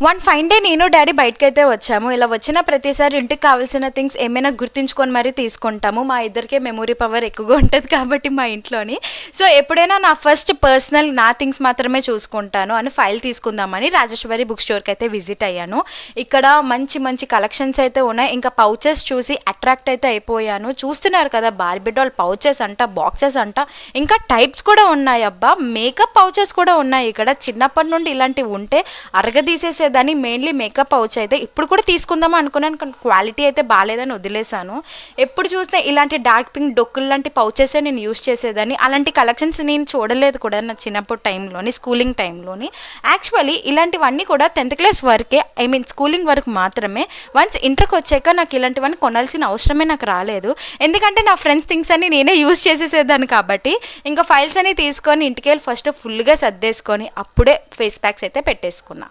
One fine day నేను daddy బయటకైతే వచ్చాము. ఇలా వచ్చిన ప్రతిసారి ఇంటికి కావాల్సిన థింగ్స్ ఏమైనా గుర్తుంచుకొని మరీ తీసుకుంటాము. మా ఇద్దరికే మెమొరీ పవర్ ఎక్కువగా ఉంటుంది కాబట్టి మా ఇంట్లోని. సో ఎప్పుడైనా నా ఫస్ట్ పర్సనల్ నా థింగ్స్ మాత్రమే చూసుకుంటాను అని ఫైల్ తీసుకుందామని రాజేశ్వరి బుక్ స్టోర్కి అయితే విజిట్ అయ్యాను. ఇక్కడ మంచి మంచి కలెక్షన్స్ అయితే ఉన్నాయి. ఇంకా పౌచెస్ చూసి అట్రాక్ట్ అయితే అయిపోయాను. చూస్తున్నారు కదా, బార్బీ డాల్ పౌచెస్ అంట, బాక్సెస్ అంట, ఇంకా టైప్స్ కూడా ఉన్నాయి. అబ్బా, మేకప్ పౌచెస్ కూడా ఉన్నాయి ఇక్కడ. చిన్నప్పటి నుండి ఇలాంటివి ఉంటే అరగదీసేసే దాన్ని. మెయిన్లీ మేకప్ పౌచ్ అయితే ఇప్పుడు కూడా తీసుకుందామా అనుకున్నాను, కానీ క్వాలిటీ అయితే బాగాలేదని వదిలేసాను. ఎప్పుడు చూస్తే ఇలాంటి డార్క్ పింక్ డొక్కులు లాంటి పౌచెసే నేను యూస్ చేసేదాన్ని. అలాంటి కలెక్షన్స్ నేను చూడలేదు కూడా నా చిన్నప్పుడు టైంలోని, స్కూలింగ్ టైంలోని. యాక్చువల్లీ ఇలాంటివన్నీ కూడా 10th క్లాస్ వరకే, స్కూలింగ్ వరకు మాత్రమే. వన్స్ ఇంటర్కి వచ్చాక నాకు ఇలాంటివన్నీ కొనాల్సిన అవసరమే నాకు రాలేదు. ఎందుకంటే నా ఫ్రెండ్స్ థింగ్స్ అన్ని నేనే యూజ్ చేసేసేదాన్ని కాబట్టి. ఇంకా ఫైల్స్ అన్ని తీసుకొని ఇంటికి వెళ్ళి ఫస్ట్ ఫుల్గా సర్దేసుకొని అప్పుడే ఫేస్ ప్యాక్స్ అయితే పెట్టేసుకున్నా.